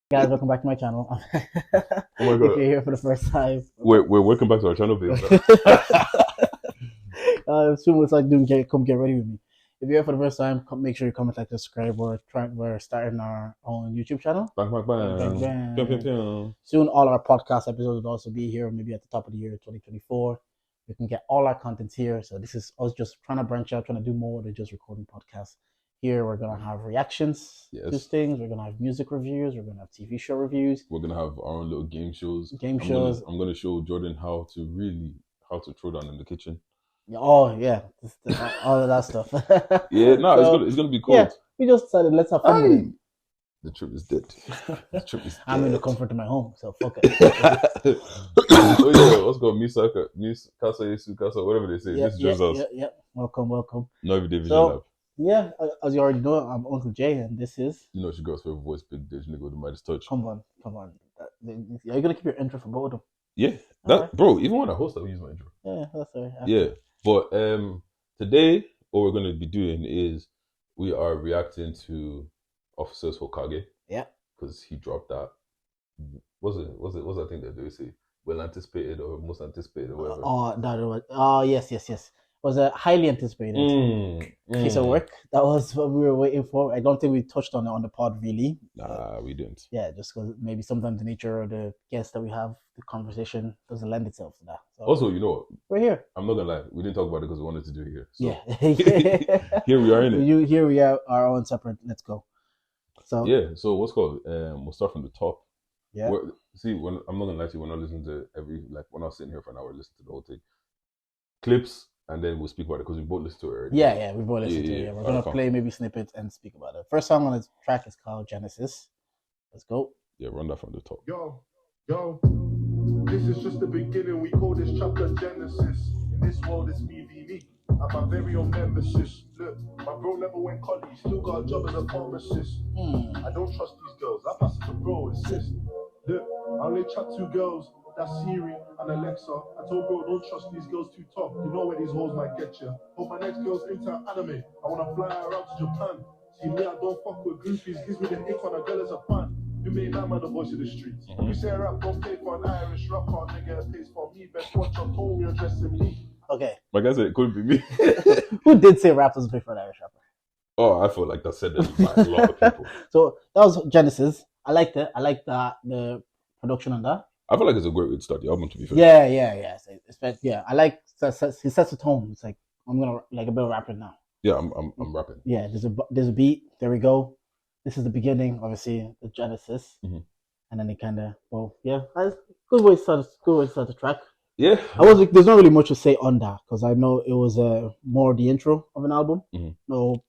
Guys, welcome back to my channel. Oh my If god. you're here for the first time, We're welcome back to our channel, babe. soon it's like come get ready with me. If you're here for the first time, make sure you comment, like, subscribe. We're starting our own YouTube channel. Bang, bang, Bang, bang, bang. Pew, pew, bang. pew. Soon, all our podcast episodes will also be here. Maybe at the top of the year, 2024. We can get all our contents here. So this is us just trying to branch out, trying to do more than just recording podcasts. Here we're gonna have reactions to Yes. things. We're gonna have music reviews. We're gonna have TV show reviews, We're gonna have our own little game shows. game shows. I'm gonna show Jordan how to throw down in the kitchen. Oh yeah, all of that stuff. Yeah, no, So, it's gonna be cool. yeah, we just decided let's have fun with it. The trip is dead. The trip is dead. I'm in the comfort of my home, so fuck it. Oh yeah, what's called Misaka, Casa Yesu Casa, whatever they say. Yeah, This is just us. yeah. Welcome. No everyday vision So, lab. yeah, as you already know, I'm Uncle Jay, and this is. You know she girl's favorite voice, Big Dish Nigga with the Midas touch. Come on. You're gonna keep your intro for both of them. Yeah, Alright. bro. Even when I host, I use my intro. Yeah, that's all right. Yeah, but today what we're gonna be doing is we are reacting to Officer's Hokage. Yeah. Because he dropped that. What's that thing that they say? Well anticipated or most anticipated or whatever. Yes. Was a highly anticipated piece of work. That was what we were waiting for. I don't think we touched on it on the pod really. Nah, we didn't. Yeah, just because maybe sometimes the nature of the guests that we have, the conversation doesn't lend itself to that. So Also, you know what? we're here. I'm not gonna lie, we didn't talk about it because we wanted to do it here. So Yeah. here we are in it. Here we are, our own separate. Let's go. So yeah. So what's called? We'll start from the top. Yeah. When I'm not gonna lie to you, when I listen to when I was sitting here for an hour, listen to the whole thing, clips, and then we'll speak about it because we both listened to it already. Yeah, we both listened to it. Yeah. We're gonna play maybe snippets and speak about it. First song on the track is called Genesis. Let's go. Yeah, run that from the top. Yo, this is just the beginning. We call this chapter Genesis. In this world, it's me v me. I'm my very own nemesis. Look, my bro never went college. Still got a job as a pharmacist. I don't trust these girls. I pass it to bro, insist. Look, I only chat two girls. That's Siri and Alexa. I told bro, don't trust these girls too tough. You know where these hoes might get you. Hope my next girl's into anime. I wanna fly her out to Japan. See me, I don't fuck with groupies. Gives me the ick on a girl as a fan. You made that man the voice of the streets. You say rap don't pay for an Irish rapper, nigga pays for me. Best watch on home, you're dressing me. Okay. Like I said, it couldn't be me. Who did say rap doesn't pay for an Irish rapper? Oh, I feel like that said that by a lot of people. So that was Genesis. I liked it. I liked the production on that. I feel like it's a great way to start the album, to be fair. Yeah. Yeah, I like he sets the tone. It's like I'm gonna like a bit of rapping now. Yeah, I'm rapping. Yeah, there's a beat. There we go. This is the beginning, obviously, the Genesis, and then it kind of good way to start the track. Yeah, there's not really much to say on that because I know it was more the intro of an album. No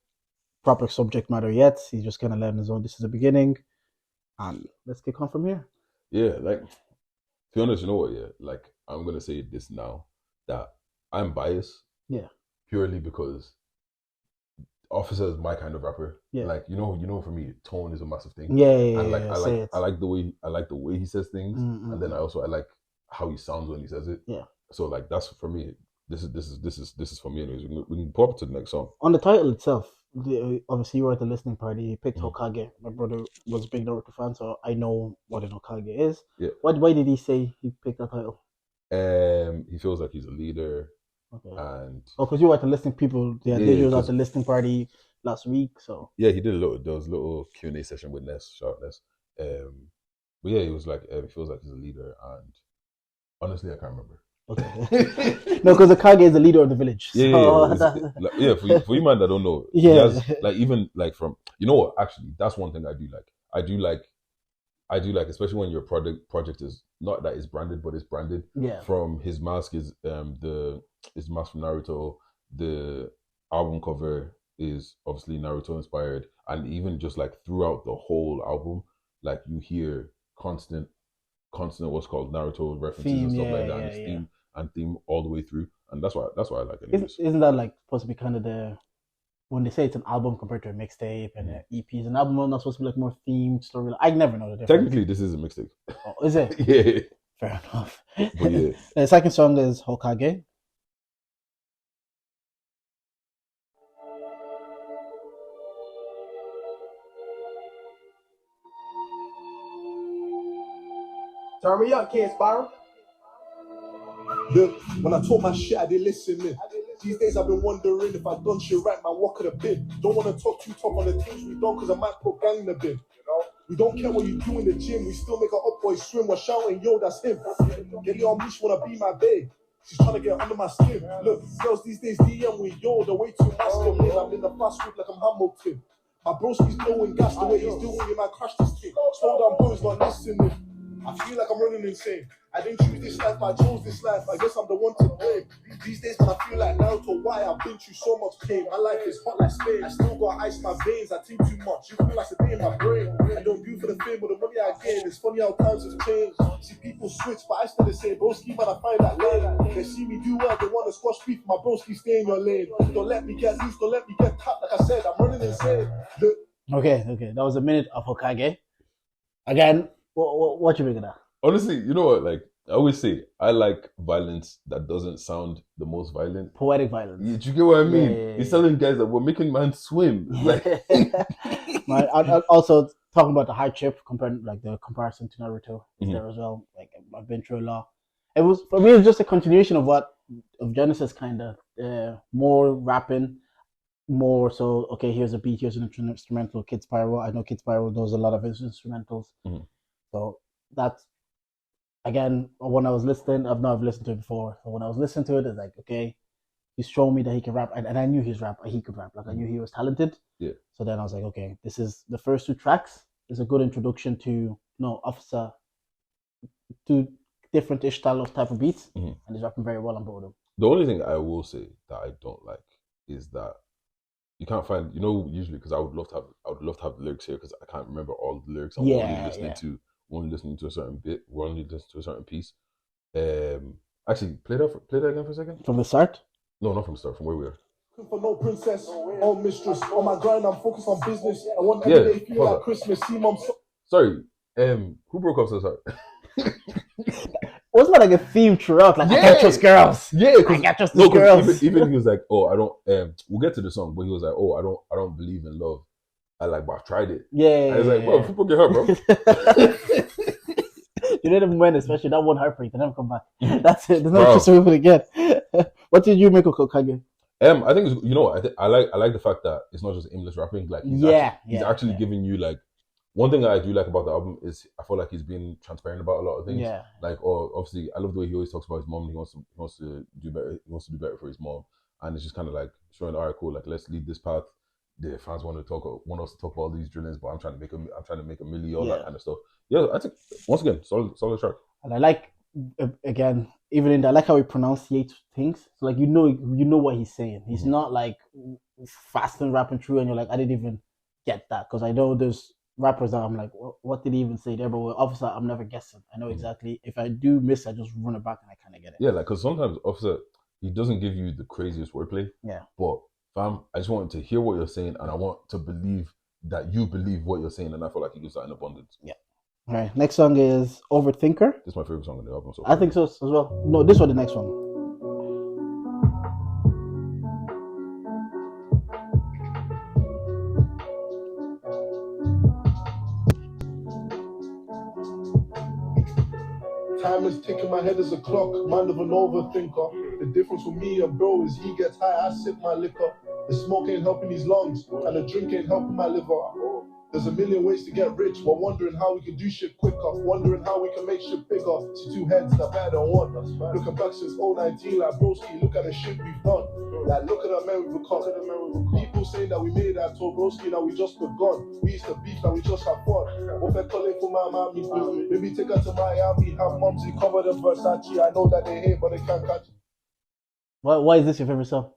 proper subject matter yet. He's just kind of letting us know this is the beginning, and let's kick on from here. Yeah, like to be honest, you know what? Yeah, like I'm gonna say this now that I'm biased. Yeah, purely because Officer is my kind of rapper. Yeah, like you know, for me, tone is a massive thing. Yeah, and I like the way he says things, and then I like how he sounds when he says it. Yeah. So like that's for me. This is for me. Anyways, we can pop to the next song. On the title itself, obviously you were at the listening party. You picked Hokage. My brother was a big Naruto fan, so I know what an Hokage is. Yeah. Why did he say he picked that title? He feels like he's a leader. Okay. And because you were at the listening people, they was at the listening party last week. So yeah, he did there was a little Q&A session with Ness, shout Ness. But yeah, he was like he feels like he's a leader, and honestly, I can't remember. Okay. No, because the Kage is the leader of the village. Yeah, for you man that don't know, yeah, has, like even like from you know what, actually that's one thing I do like, especially when your project is not that it's branded, but it's branded. Yeah. From his mask is his mask from Naruto. The album cover is obviously Naruto inspired, and even just like throughout the whole album, like you hear constant what's called Naruto references and stuff like that, and theme all the way through, and that's why I like it. Isn't that like supposed to be kind of the when they say it's an album compared to a mixtape and an EP, is an album not supposed to be like more themed story? I never know the difference. Technically, this is a mixtape. Oh, is it? Yeah. Fair enough. But yeah. The second song is Hokage. Turn me up, Kid Spiral. Look, when I talk my shit, I did listening. These days I've been wondering if I done shit right, man, what could have been? Don't want to talk too tough on the things we done, cause I might put gang in the bin. We don't care what you do in the gym, we still make our up boys swim. We're shouting, yo, that's him. Get it on me, she wanna be my babe. She's trying to get under my skin. Look, girls these days DM with yo, they're way too masculine. I'm in the fast food like I'm Hamilton. My broski's blowing gas the way he's doing it, man, crash this kid. Slow down, bro, he's not listening. I feel like I'm running insane. I didn't choose this life, I chose this life. I guess I'm the one to blame. These days, man, I feel like Naruto. Why? I've been through so much pain. My life is hot like Spain. I still got ice in my veins. I think too much. You feel like a day in my brain. I don't do for the fame or the money I gain. It's funny how times have changed. See people switch, but I still the same. Broski, man, I find that lane. They see me do well, they want to squash beef. My broski, stay in your lane. Don't let me get loose. Don't let me get tapped. Like I said, I'm running insane. Okay. That was a minute of Hokage. Again, what you make of that? Honestly, you know what? Like I always say, I like violence that doesn't sound the most violent. Poetic violence. Do you get what I mean? Yeah. He's telling guys that we're making man swim. Like, also talking about the hardship, comparing like the comparison to Naruto is there as well. Like I've been through a lot. It was for me. It was just a continuation of Genesis, kind of more rapping, more so. Okay, here's a beat, here's an instrumental. Kid Spiral. I know Kid Spiral does a lot of instrumentals, so that's. Again, when I was listening, I've never listened to it before. So when I was listening to it, it's like, okay, he's showing me that he can rap, and I knew he could rap. Like I knew he was talented. Yeah. So then I was like, okay, this is the first two tracks. Is a good introduction to Offica, to different-ish style of type of beats, and he's rapping very well on both of them. The only thing I will say that I don't like is that you can't find, usually because I would love to have the lyrics here because I can't remember all the lyrics. I'm only listening to a certain bit. We're only listening to a certain piece. Actually, play that again for a second. From the start? No, not from the start. From where we are. For no princess or mistress. On my grind, I'm focused on business. I want every day feel like Christmas. See, mom. Sorry. Who broke up so sorry? Wasn't that like a theme throughout? Like I can't trust girls. Yeah, I can't trust these girls. Even he was like, oh, I don't. We'll get to the song, but he was like, oh, I don't believe in love. But I've tried it. Yeah. I was like, bro, people get hurt, bro. You know them when, especially that one heartbreak, they never come back. That's it. There's no trust people again. What did you make of Hokage? I think I like the fact that it's not just aimless rapping. Like he's actually giving you like one thing that I do like about the album is I feel like he's being transparent about a lot of things. Yeah. Like, obviously, I love the way he always talks about his mom. He wants to do better. He wants to do better for his mom, and it's just kind of like showing, all right, cool. Like, let's lead this path. The fans want us to talk about all these drillings, but I'm trying to make a million, all that kind of stuff. Yeah, I think once again, solid track. And I like again, even in that, I like how he pronunciates things. So like you know what he's saying. He's not like fast and rapping through, and you're like, I didn't even get that, because I know there's rappers that I'm like, what did he even say there? But with Offica, I'm never guessing. I know exactly. If I do miss, I just run it back and I kind of get it. Yeah, like because sometimes Offica, he doesn't give you the craziest wordplay. Yeah, but fam, I just want to hear what you're saying, and I want to believe that you believe what you're saying, and I feel like he gives that in abundance. Yeah. All right. Next song is Overthinker. This is my favorite song on the album. So I think so as well. No, this was the next one. Time is ticking, my head is a clock, mind of an overthinker. The difference with me and bro is he gets high, I sip my liquor. The smoke ain't helping his lungs, and the drink ain't helping my liver. There's a million ways to get rich, we're wondering how we can do shit quicker, wondering how we can make shit bigger. See two heads that better than one. Looking back since 019, like broski, look at the shit we've done. Like look at the men we've become. People saying that we made it, I told broski that we just begun. We used to beef that we just had fun. What they're calling for my mommy, maybe take her to Miami, have mumsy covered in Versace. I know that they hate, but they can't catch it. Why is this your favorite song?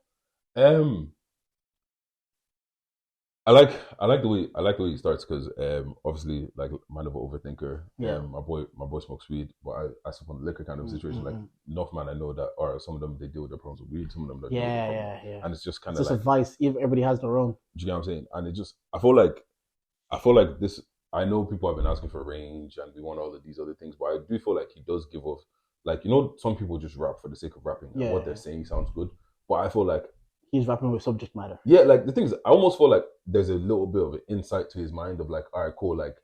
I like the way he starts because obviously like man of an overthinker. My boy smokes weed, but I step on the liquor kind of situation. Like enough man I know that, or some of them they deal with their problems with weed, some of them deal with yeah. And it's just kind of like advice. Everybody has their own. Do you get what I'm saying? And it just I feel like this. I know people have been asking for range and we want all of these other things, but I do feel like he does give off, like, some people just rap for the sake of rapping and what they're saying sounds good, but I feel like he's rapping with subject matter. Yeah, like the thing is, I almost feel like there's a little bit of an insight to his mind of like, all right, cool, like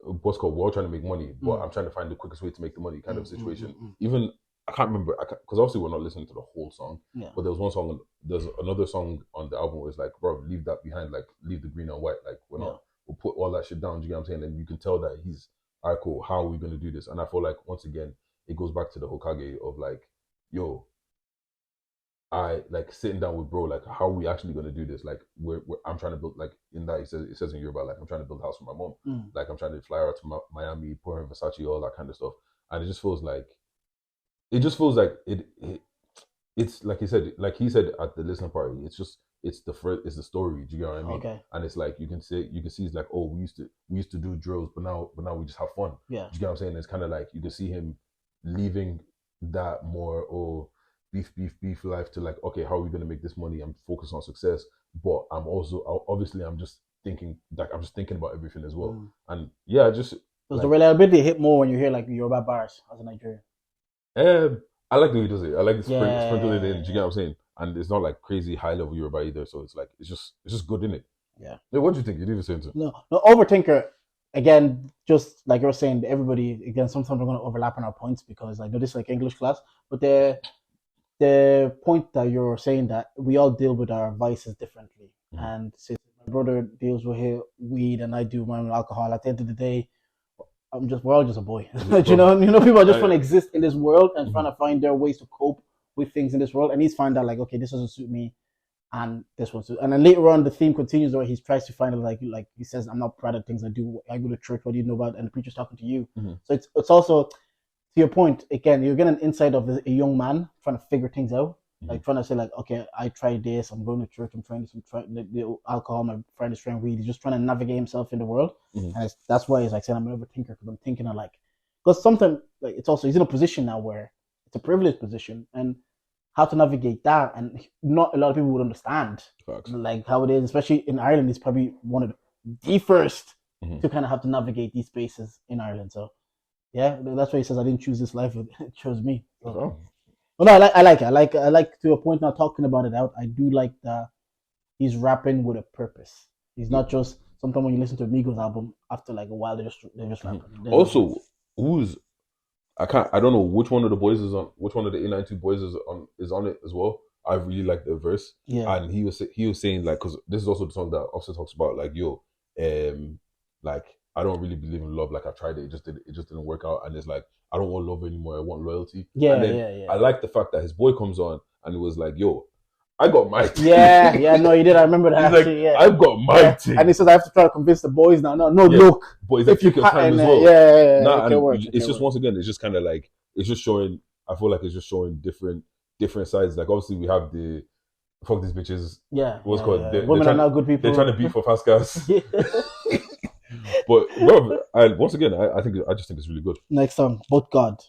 what's called, we're all trying to make money, but I'm trying to find the quickest way to make the money kind of situation. Even I can't remember because obviously we're not listening to the whole song, but there was one song, there's another song on the album where it's like, bro, leave that behind, like leave the green and white, like we're not, we'll put all that shit down. Do you get what I'm saying? And you can tell that he's, all right, cool, how are we gonna do this? And I feel like once again it goes back to the Hokage of like, yo, I like sitting down with bro, like how are we actually gonna do this? Like I'm trying to build, like in that it says in Yoruba, like I'm trying to build a house for my mom, like I'm trying to fly her out to Miami, pour her in Versace, all that kind of stuff, and it just feels like it's like he said at the listening party, it's the story. Do you get what I mean? Okay. And it's like you can see it's like, oh, we used to do drills, but now we just have fun. Yeah. Do you get what I'm saying? It's kind of like you can see him leaving that more beef life to like, okay, how are we gonna make this money? I'm focused on success, but I'm also obviously I'm just thinking about everything as well. And yeah, just does the reliability hit more when you hear like Yoruba bars as a Nigerian? I like the way he does it. I like the sprinkle it in. Do you get what I'm saying? And it's not like crazy high level Yoruba either. So it's like it's just good in it. Yeah. What do you think? You did the same thing. No, Overthinker. Again, just like you're saying, everybody again. Sometimes we're going to overlap on our points because like this is like English class. But the point that you're saying that we all deal with our vices differently, and since my brother deals with his weed and I do my own alcohol, at the end of the day, we're all just a boy. you know, people are just trying to exist in this world and trying to find their ways to cope with things in this world. And he's find out like, okay, this doesn't suit me, and this one suits. And then later on, the theme continues where he tries to find like he says, I'm not proud of things I do. I go to church. What do you know about? And the preacher's talking to you. So it's also, to your point again, you're getting an insight of a young man trying to figure things out. Like trying to say like, okay, I tried this, I'm going to church, I'm trying this, I'm trying the alcohol, my friend is trying weed. He's just trying to navigate himself in the world. And that's why he's like saying I'm an overthinker, because I'm thinking of like, because sometimes like it's also, he's in a position now where it's a privileged position, and how to navigate that, and not a lot of people would understand like how it is, especially in Ireland. He's probably one of the first to kind of have to navigate these spaces in Ireland. So yeah, that's why he says I didn't choose this life, it chose me. So. Well, no, I like to a point now talking about it out. I do like that he's rapping with a purpose. He's not just sometimes when you listen to Migos album, after like a while they're just rapping. Also, I don't know which one of the boys is on, which one of the A92 boys is on it as well. I really like the verse. Yeah. And he was saying like, because this is also the song that Offica talks about, like, yo, like I don't really believe in love. Like I tried it, it just didn't work out. And it's like, I don't want love anymore. I want loyalty. Yeah, and then I like the fact that his boy comes on and it was like, yo, I got my thing. Yeah, no, you did. I remember that. He's like, I've got my thing. And he says, I have to try to convince the boys now. No, look. But it's like, take your time as well. It's just, once again, it's just kind of like, it's just showing, I feel like it's just showing different sides. Like, obviously, we have the, fuck these bitches. Yeah. What's called? Women are not good people. They're trying to beat for fast cars. But, bro, once again, I just think it's really good. Next song, But God.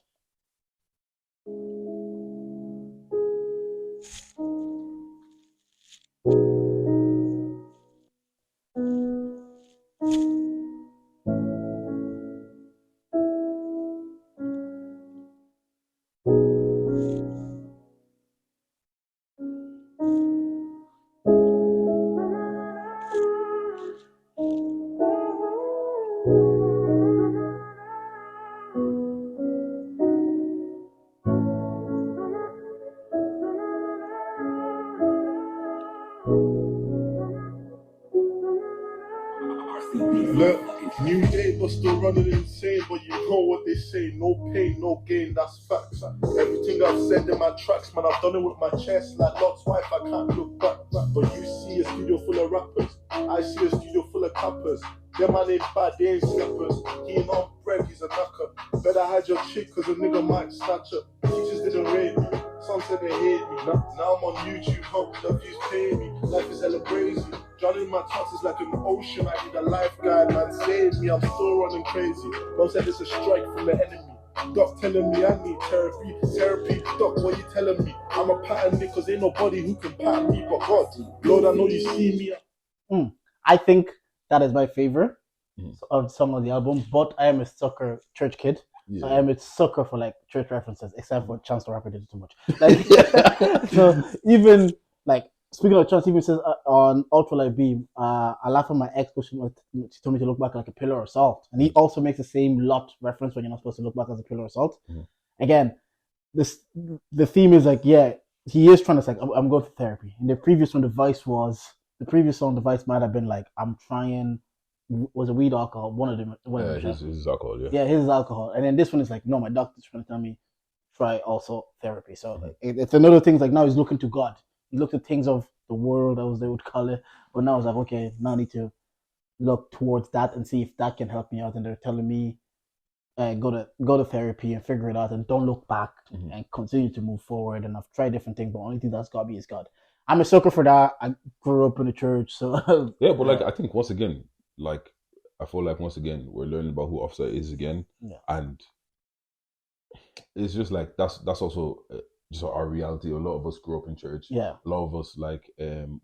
Look, new day but still running insane, but you know what they say, no pain, no gain, that's facts. Everything I've said in my tracks, man, I've done it with my chest, like Lot's wife, I can't look back. But you see a studio full of rappers, I see a studio full of cappers. Them man ain't bad, they ain't steppers. He ain't on bread, he's a knacker. Better hide your chick, cause a nigga might snatch her. Teachers didn't rate me, some said they hate me. Now I'm on YouTube, hope the views pay me. Life is hella crazy. Drowning my thoughts is like an ocean. I need a lifeguard, man, save me. I'm still running crazy. Mom said it's a strike from the enemy. Doc telling me I need therapy. Doc, what you telling me? I'm a pattern nigga, cause ain't nobody who can pattern me but God. Lord, I know you see me. I think that is my favorite of song on the album, but I am a sucker church kid. Yeah. So I am a sucker for like church references, except for Chance the Rapper did it too much. Like, so even like Speaking of trust, even says on Ultralight Beam, I laugh at my ex because she told me to look back like a pillar of salt. And he also makes the same lot reference when you're not supposed to look back as a pillar of salt. Again, the theme is like, yeah, he is trying to say, I'm going to therapy. In the previous one, the previous song, the Vice might have been like, I'm trying, was a weed alcohol, one of them. His alcohol, yeah. Yeah, his alcohol. And then this one is like, no, my doctor's trying to tell me, try also therapy. So like, it's another thing, like now he's looking to God. He looked at things of the world, as they would call it. But now it's like, okay, now I need to look towards that and see if that can help me out. And they're telling me, go to therapy and figure it out, and don't look back and continue to move forward. And I've tried different things, but the only thing that's got me is God. I'm a sucker for that. I grew up in the church, so yeah. But like, I think once again, like, I feel like once again we're learning about who Offica is again, and it's just like that's also just our reality. A lot of us grew up in church. Yeah. A lot of us like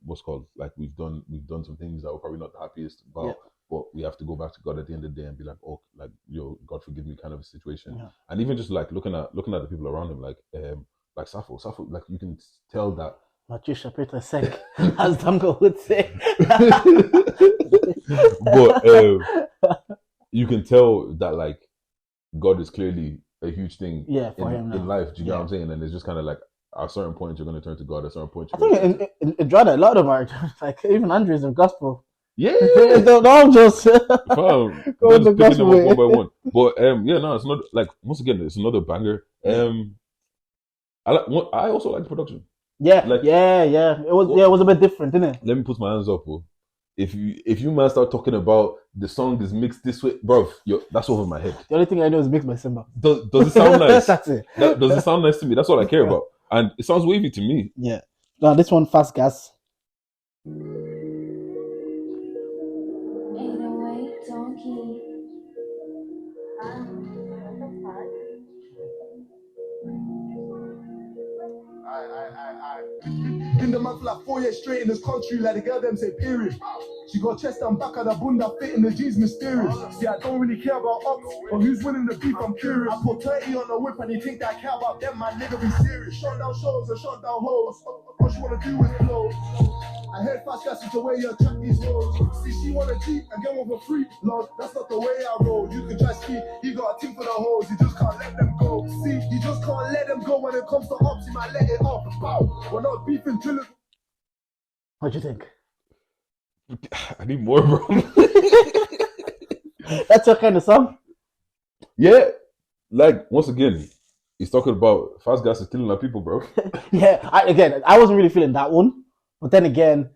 what's called like we've done some things that we're probably not the happiest about. Yeah. But we have to go back to God at the end of the day and be like, oh, like, yo, God forgive me, kind of a situation. Yeah. And even just like looking at the people around him, like Sappho, like you can tell that. Matusha Peter Sek, as Damko would say. But you can tell that like God is clearly a huge thing in life. Do you know what I'm saying? And it's just kind of like at a certain point you're going to turn to God. At a certain point, I think in Drada, a lot of them are like even Andrews of gospel. Yeah, don't just go the gospel way. One by one. But yeah, no, it's not like once again, it's another banger. I also like the production. Yeah, like, yeah. It was a bit different, didn't it? Let me put my hands up, bro. If you man start talking about the song is mixed this way, bro, that's over my head. The only thing I know is mixed by Simba. Does it sound nice? That's it. Does it sound nice to me? That's all I care about. And it sounds wavy to me. Yeah. Now this one, Fast Gas. Been the man for like 4 years straight in this country, like the girl them say period. She got chest and back of the bunda fit in the G's mysterious. See, I don't really care about ops, but who's winning the beef, I'm curious. I put 30 on the whip and you think that I care about them, my nigga be serious. Shut down shows and shut down hoes. All she wanna do is blow. I heard Fast Gas is the way you attract these hoes. See, she wanna cheat and get one for free. Lord, that's not the way I roll. You can try ski, he got a team for the hoes. You just can't let them go. See, you just can't let them go when it comes to ops. You might let it off. Bow. We're not beefing drillers. What do you think? I need more, bro. That's your kind of song? Yeah. Like, once again, he's talking about Fast Gas is killing our people, bro. Yeah. I wasn't really feeling that one. But then again,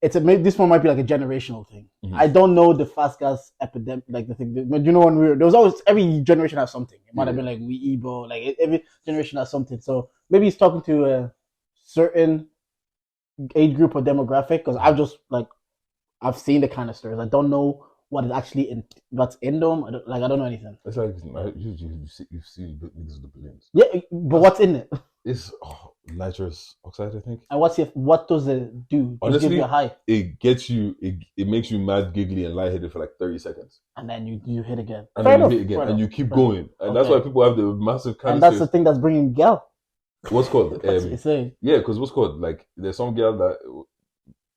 this one might be like a generational thing. Mm-hmm. I don't know the Fast Gas epidemic, like the thing. But you know, when there was always, every generation has something. It might have been like we Igbo, like every generation has something. So maybe he's talking to a certain age group or demographic, because I've seen the kind of stories. I don't know what is actually what's in them. I don't know anything. It's like you've seen niggas with the billions. Yeah, but what's in it? It's nitrous oxide, I think. And what does it do? Honestly, give you a high? It gets you. It makes you mad, giggly, and lightheaded for like 30 seconds. And then you hit again. And then you hit again, and you keep going. And that's why people have the massive canisters. And that's the thing that's bringing gal. What's called? That's what you're saying. Yeah, because what's called? Like, there's some girl that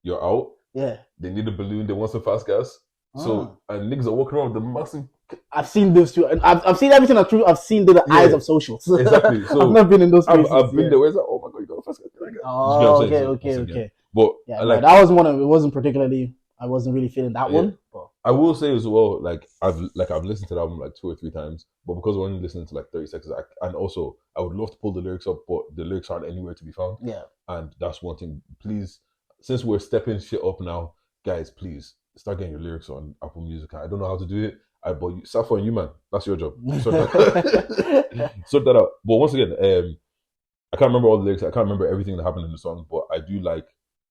you're out. Yeah. They need a balloon. They want some Fast Gas. So, and niggas are walking around with the massive. I've seen those too. And I've seen everything that's true. I've seen the eyes of socials. Exactly. So I've never been in those places. I've been there where it's like, oh my God, you got a Fast Gas. Oh, okay. But yeah, like, that wasn't one of it. Wasn't particularly. I wasn't really feeling that one. But I will say as well, like I've listened to the album like 2 or 3 times, but because we're only listening to like 30 seconds, and also I would love to pull the lyrics up, but the lyrics aren't anywhere to be found. Yeah. And that's one thing. Please, since we're stepping shit up now, guys, please start getting your lyrics on Apple Music. I don't know how to do it. But Sappho and you, man, that's your job. Sort that out. But once again, I can't remember all the lyrics. I can't remember everything that happened in the song, but I do like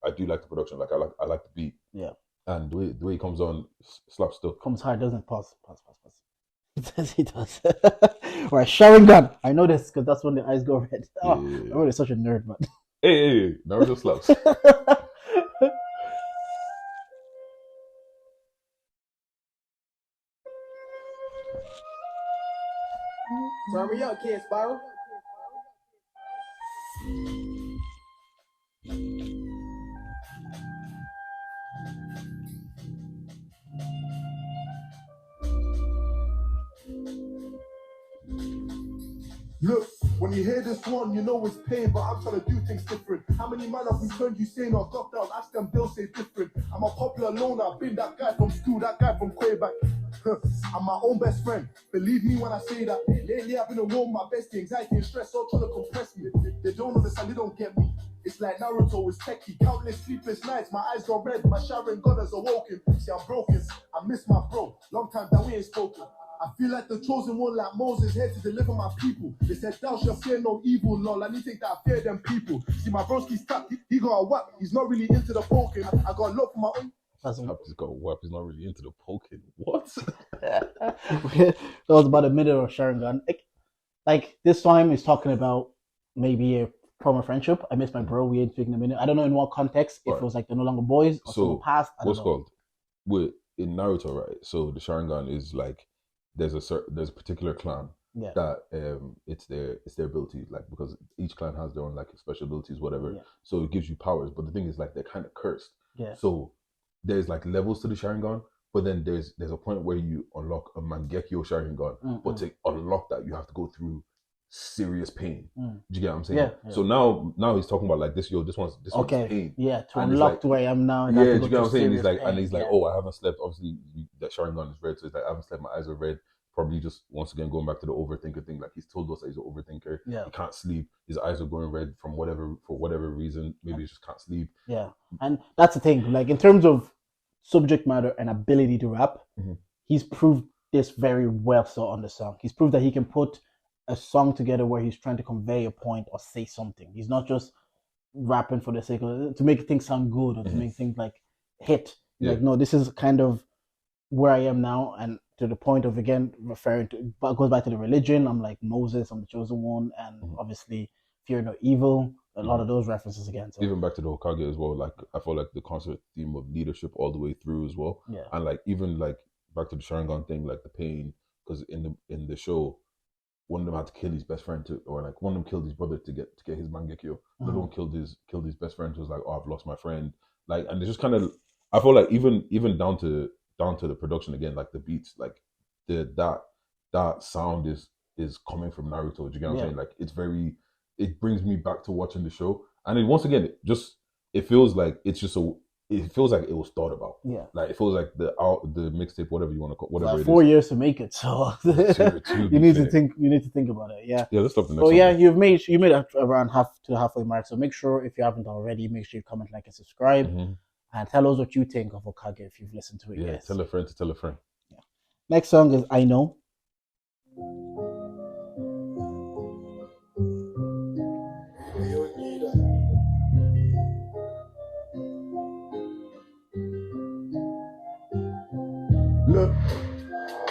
the production. Like I like the beat. Yeah. And the way he comes on, slaps stuff. Comes hard, doesn't it? Pause. He does. Alright, Sharingan. I know this because that's when the eyes go red. Oh, yeah. I'm really such a nerd, man. Hey, Naruto slaps. Turn me up, kid, Spiral. Look, when you hear this one, you know it's pain, but I'm trying to do things different. How many man have we turned you saying or got down? Ask them, they'll say different. I'm a popular loner, I've been that guy from school, that guy from Quebec. I'm my own best friend. Believe me when I say that. Lately I've been alone, my bestie, anxiety and stress all trying to compress me. They don't understand, they don't get me. It's like Naruto is techie, countless sleepless nights, my eyes got red, my Sharon God has awoken. See, I'm broken, I miss my bro, long time that we ain't spoken. I feel like the chosen one, like Moses, here to deliver my people. They said, thou shalt fear no evil, lol. And you think that I fear them people. See, my broski's tapped, he got a whack. He's not really into the poking. I got a lot for my own. He's got a whap. He's not really into the poking. What? That was about a minute of Sharingan. Like this time is talking about maybe a former friendship. I miss my bro. We ain't speaking a minute. I don't know in what context. If it was like they're no longer boys or someone passed. What's called? In Naruto, right? So the Sharingan is like there's a particular clan that it's their ability, like because each clan has their own like special abilities, whatever. Yeah. So it gives you powers, but the thing is like they're kind of cursed. Yeah. So there's like levels to the Sharingan, but then there's a point where you unlock a Mangekyo Sharingan, but to unlock that you have to go through serious pain. Do you get what I'm saying? Yeah. So now he's talking about like this one's pain. Yeah, to unlock like, where I am now. Yeah, do you get what I'm saying? He's like, and he's like, oh, I haven't slept. Obviously, that Sharingan is red, so it's like I haven't slept. My eyes are red. Probably just once again going back to the overthinker thing. Like he's told us that he's an overthinker. Yeah. He can't sleep. His eyes are going red for whatever reason. Maybe he just can't sleep. Yeah, and that's the thing. Like in terms of subject matter and ability to rap, he's proved this very well so on the song. He's proved that he can put a song together where he's trying to convey a point or say something. He's not just rapping for the sake of to make things sound good or to make things like hit. Like, no, this is kind of where I am now, and to the point of again referring to, but it goes back to the religion. I'm like Moses, I'm the chosen one, and obviously fear no evil. A lot of those references again. So. Even back to the Hokage as well. Like I feel like the constant theme of leadership all the way through as well. Yeah. And like even like back to the Sharingan thing, like the pain, because in the show, one of them had to kill his best friend or like one of them killed his brother to get his Mangekyo. Another one killed his best friend. Who was like, oh, I've lost my friend. Like, and it's just kind of, I feel like even down to the production again, like the beats, like that sound is coming from Naruto. Do you get what I'm saying? Like it brings me back to watching the show, and it, once again, it feels like it was thought about. Yeah, like it feels like the mixtape, whatever you want to call, whatever. Like 4 years to make it, so you need to think about it. Yeah, yeah. Let's stop the next. So yeah, you made it around the halfway mark. So make sure if you haven't already, make sure you comment, like, and subscribe, and tell us what you think of Hokage if you've listened to it. Yeah, tell a friend to tell a friend. Yeah. Next song is I Know. Look,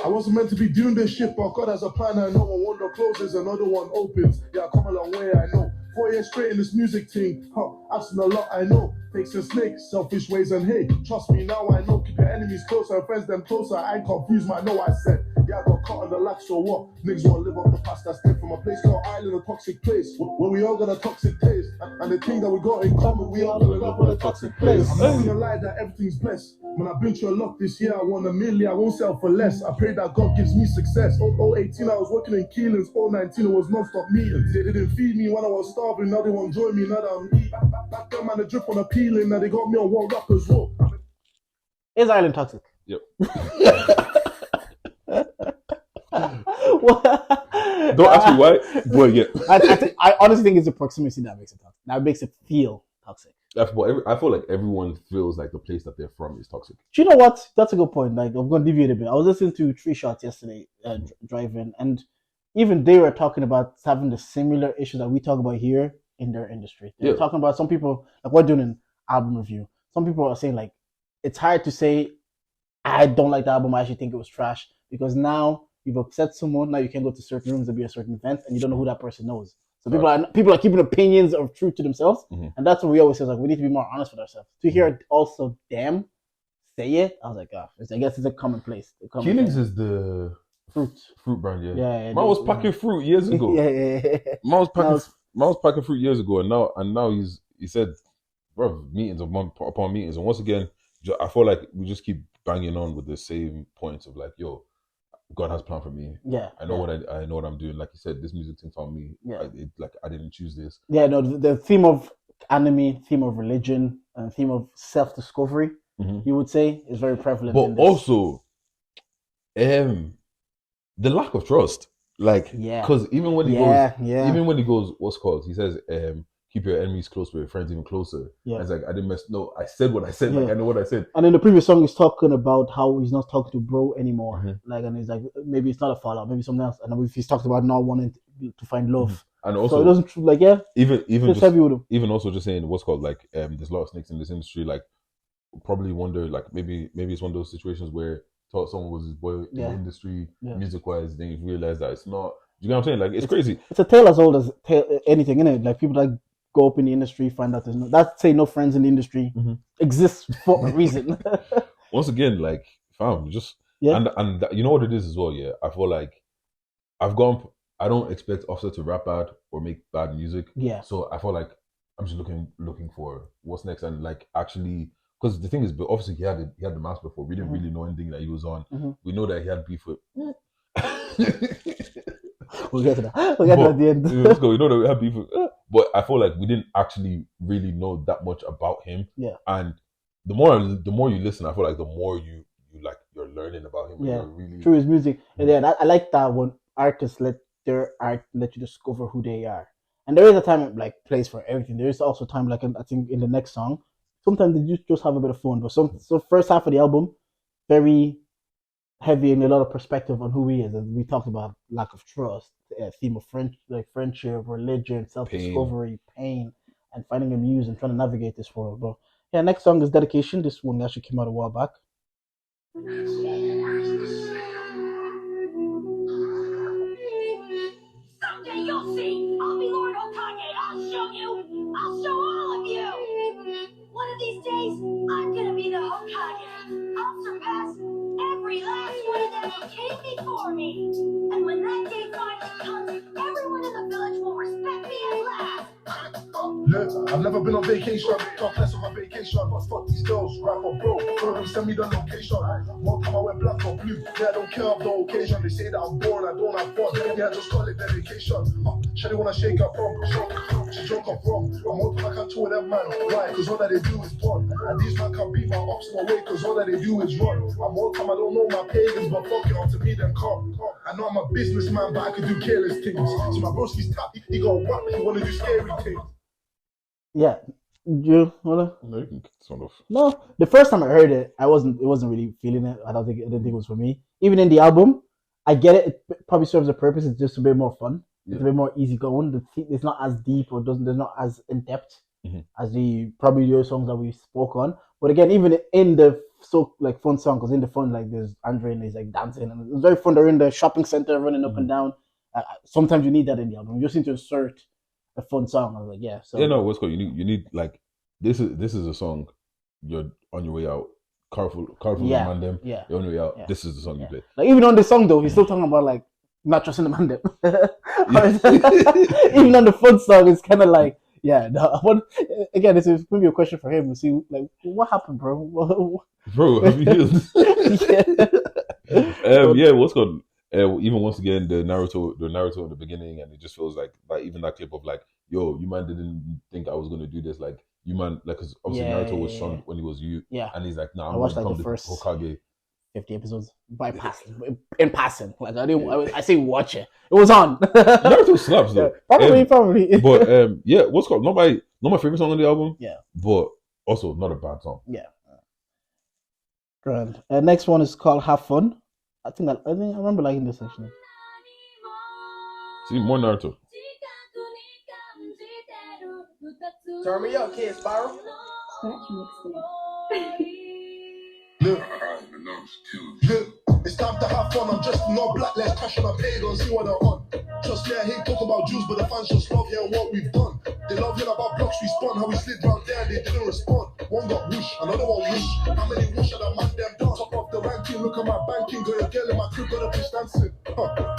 I wasn't meant to be doing this shit, but God has a plan. I know when one door closes, another one opens. Yeah, I come a long way, I know. 4 years straight in this music team. I've seen a lot, I know. Fakes and snakes, selfish ways and hate. Trust me, now I know. Keep your enemies closer and friends them closer. I ain't confused, man, I know I said. Yeah, I got caught on the lack, so what? Niggas wanna live up the past that's dead from a place called Island, a toxic place. Where we all got a toxic taste. And the thing that we got in common, we all gonna live on a toxic place. I'm not gonna lie that everything's blessed. When I've been through a lot this year, I won $1 million, I won't sell for less. I pray that God gives me success. 18, I was working in Keelan's. 19, it was non-stop meetings. They didn't feed me when I was starving, now they won't join me, now that I'm eating. Back then, man, the drip on appealing, now they got me on one rock as well. Is Island toxic? Yep. Don't ask me why. Well, yeah. I honestly think it's the proximity that makes it toxic. That makes it feel toxic. I feel like everyone feels like the place that they're from is toxic. Do you know what? That's a good point. Like, I'm going to deviate a bit. I was listening to Three Shots yesterday, driving, and even they were talking about having the similar issues that we talk about here in their industry. They're talking about some people, like we're doing an album review. Some people are saying, like, it's hard to say, I don't like the album, I actually think it was trash, because now you've upset someone, now you can go to certain rooms and be at certain events, and you don't know who that person knows. So people are keeping opinions of truth to themselves, and that's what we always say. Like, we need to be more honest with ourselves. To hear also them say it, I was like, I guess it's a commonplace. Keeling's is the fruit brand, yeah. Man was packing fruit years ago. Man was packing fruit years ago, and now he said, bro, meetings upon meetings, and once again, I feel like we just keep banging on with the same points of like, yo, God has plan for me. Yeah. I know I know what I'm doing. Like you said, this music thing found me. Yeah. I didn't choose this. Yeah, no, the theme of anime, theme of religion, and theme of self-discovery, you would say, is very prevalent. But in this. also, the lack of trust. Like, because even when he goes, what's called? He says, keep your enemies close, but your friends even closer. Yeah. And it's like, I didn't mess. No, I said what I said. Like, I know what I said. And in the previous song, he's talking about how he's not talking to bro anymore. Like, and he's like, maybe it's not a fallout, maybe something else. And he's talked about not wanting to find love. And also, so it doesn't like even just heavy with him. Even also just saying what's called like there's a lot of snakes in this industry. Like, probably wonder like maybe it's one of those situations where thought someone was his boy in the industry, music wise, then you realize that it's not. You know what I'm saying? Like, it's crazy. It's a tale as old as anything, innit? Like, people that go up in the industry find out no friends in the industry exists for a reason. Once again, like, fam, just and you know what it is as well. Yeah, I feel like I don't expect Offset to rap bad or make bad music. Yeah. So I feel like I'm just looking for what's next, and like actually, because the thing is, but obviously he had the mask before. We didn't really know anything that he was on. We know that he had beef with. We'll get to that. We'll get to that at the end. Let's go. We know that we have beef with, but I feel like we didn't actually really know that much about him. Yeah. And the more you listen, I feel like the more you're learning about him. Yeah. Really through his music, and I like that when artists let their art let you discover who they are. And there is a time like place for everything. There is also time like I think in the next song. Sometimes they just have a bit of fun, but so first half of the album, very heavy in a lot of perspective on who he is. And we talked about lack of trust, theme of friendship, religion, self-discovery, pain, and finding a muse and trying to navigate this world. But yeah, next song is Dedication. This one actually came out a while back. Someday you'll see. I'll be Lord Hokage. I'll show you. I'll show all of you. One of these days, I'm gonna be the Hokage. I'll surpass every last one of them who came before me. And when that day finally comes, everyone in the village will respect me and laugh. Look, I've never been on vacation. Talk less of my vacation. But fuck these girls, rap or bro. All of them send me the location. More time I wear black or blue. Yeah, I don't care of the occasion. They say that I'm born, I don't have fun. Yeah, I just call it dedication. She wanna shake up from. She joke up from. I'm more time I can tour them man. Why? Cause all that they do is fun. And these man can't beat my ops no way. Cause all that they do is run. I'm more time I don't know my pagans, but fuck it, on to me then come. I know I'm a businessman, but I can do careless things. So my broski's tap, he got whack, he wanna do scary things. Yeah, you wanna? No, you can sort of. No, the first time I heard it, it wasn't really feeling it. I didn't think it was for me. Even in the album, I get it. It probably serves a purpose. It's just a bit more fun. It's a bit more easygoing. It's not as deep or there's not as in depth as the other songs that we spoke on. But again, even in the fun song, because in the fun there's Andre and he's like dancing and it's very fun. They're in the shopping center running up and down. Sometimes you need that in the album. You just need to insert a fun song. I was like, yeah. So yeah, no, what's cool? You need like this is a song. You're on your way out. Careful, man them. Yeah, you're on your way out. Yeah. This is the song you play. Like even on the song though, he's still talking about like not trusting the man them. Even on the fun song, it's kind of like again, this is maybe a question for him to see like what happened, bro. Bro, have you healed? Yeah, what's called? Even once again, the Naruto in the beginning, and it just feels like even that clip of like, yo, you man didn't think I was gonna do this, like you man, like, cause obviously Naruto was strong when he was you, and he's like, nah, I'm gonna become the first Hokage. 50 episodes in passing. Like I say watch it. It was on. Naruto slaps though. Probably. But yeah, what's called? Not my favorite song on the album. Yeah. But also not a bad song. Yeah. Grand. Next one is called Have Fun. I remember liking this actually. See, more Naruto. Turn me up, kid, Spiral. Look, it's time to have fun. I'm just not black, let's crash on a pagan, see what they're on. Trust me, I hate talk about Jews, but the fans just love hearing what we've done. They love hearing about blocks we spun, how we slid round there and they didn't respond. One got whoosh, another one whoosh. How many whoosh had a man them done? Top off the ranking, look at my banking. Got a girl in my crib, got a bitch dancing.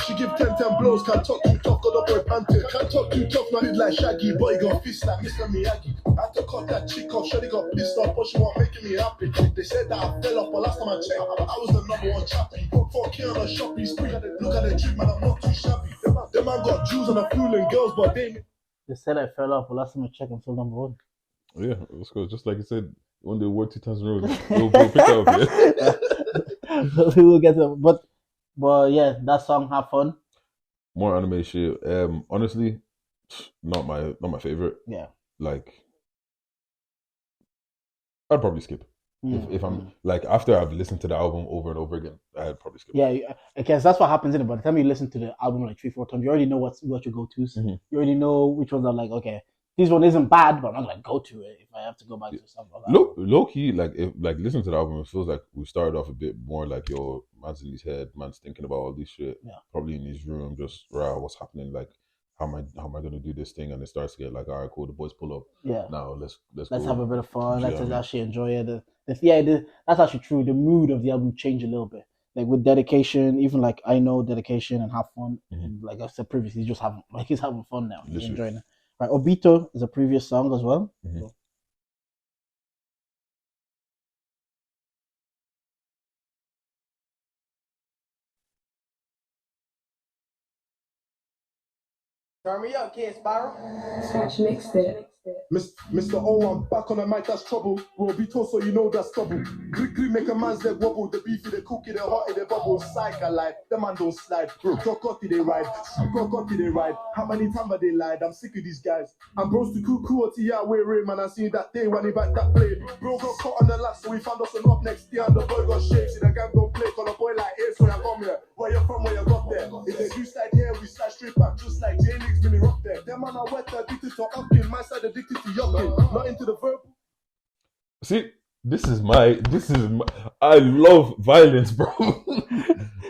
She give 10 blows, can't talk too tough, got up her panting. Can't talk too tough, now hit like Shaggy, but he got fist like Mr. Miyagi. I had to cut that chick off. Shawty got pissed off, but she wasn't making me happy. They said that I fell off, but last time I checked, I was the #1 chappie. 4K on a shopping spree. Look at the drip, man, I'm not too shabby. Them man got Jews and a fooling girls, but They said I fell off, but last time I checked, I'm still #1. Yeah, let's go. Just like you said, when they were 2 times in a row, we'll pick up. Yeah. We will get to, but yeah, that song "Have Fun." More anime shit. Honestly, not my favorite. Yeah. Like, I'd probably skip. If I'm like, after I've listened to the album over and over again, I'd probably skip. Yeah, because that's what happens in it. By the time you listen to the album like 3-4 times, you already know what your go-tos. Mm-hmm. You already know which ones are like, okay, this one isn't bad, but I'm not gonna go to it if I have to go back to something like that. Low key, like if listening to the album, it feels like we started off a bit more like, yo, man's in his head, man's thinking about all this shit. Yeah. Probably in his room, just what's happening, like how am I gonna do this thing? And it starts to get like, all right, cool, the boys pull up. Yeah. Now let's have a bit of fun. Yeah, Let's actually enjoy it. That's actually true. The mood of the album changed a little bit. Like with Dedication, even like I Know Dedication and Have Fun. Mm-hmm. Like I said previously, he's having fun now. He's enjoying it. Right, Obito is a previous song as well. Mm-hmm. So. Turn me up, Kid Spiral. Mixtape. Mr. O, I'm back on the mic, that's trouble. Bro, be told so you know that's trouble. Grit, make a man's leg wobble. The beefy, the cookie, the hotty, the bubble. Psych alive, the man don't slide. Cocotti they ride, Cocotti they ride. How many times have they lied? I'm sick of these guys. I'm bros to cuckoo, yeah, wait, man. I seen that day when he back that play. Bro got caught on the last, so we found us an up next year. And the boy got shaped, see the gang don't play. Call a boy like here, so I come here. Where you from, where you got there? If they do slide here, we slide straight back, just like J-League's really rock there. Them man are wet, addicted to upping. My side addicted to yucking. Not into the verb. See, this is my I love violence, bro.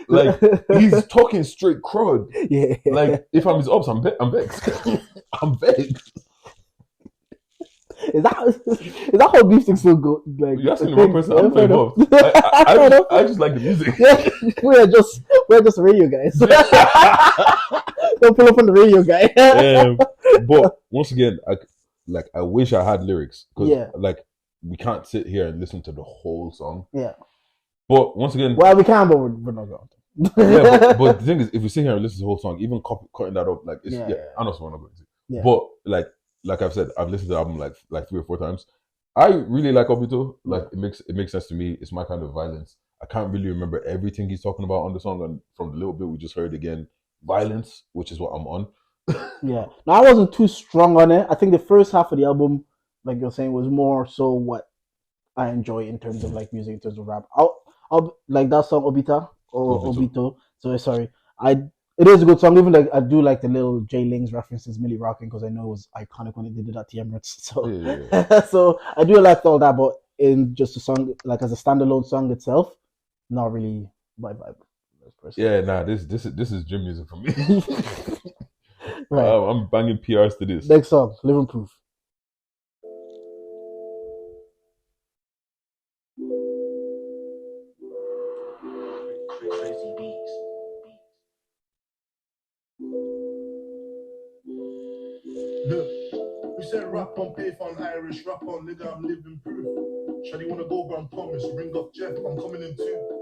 Like, he's talking straight crud. Yeah. Like, if I'm his ops, I'm vexed. I'm vexed. Is that how beef things still go? Like, You're asking the wrong person. I'm not involved. I just like the music. Yeah, we're just radio guys. Don't pull up on the radio guy. But once again, I wish I had lyrics because like we can't sit here and listen to the whole song. Yeah. But once again, well, we can, but we're not going to. Yeah, but the thing is, if we sit here and listen to the whole song, even cutting that up, like it's I know we're not going to. Yeah. But like I've said, I've listened to the album like 3 or 4 times. I really like Obito. Like it makes sense to me. It's my kind of violence. I can't really remember everything he's talking about on the song, and from the little bit we just heard again, violence, which is what I'm on. Yeah. No, I wasn't too strong on it. I think the first half of the album, like you're saying, was more so what I enjoy in terms of like music, in terms of rap. I'll like that song Obito. So sorry. It is a good song. Even like I do like the little J Lings references, Millie Rocking, because I know it was iconic when they did that TM Ritz. So so I do like all that, but in just a song, like as a standalone song itself, not really my vibe. Yeah, nah, this is gym music for me. Right. I'm banging PRs to this. Next song, Living Proof. Crazy beats. Look, we said rap on pay on Irish, rap on nigga, I'm living proof. Shawty wanna go round Thomas, ring up Jeff, I'm coming in too.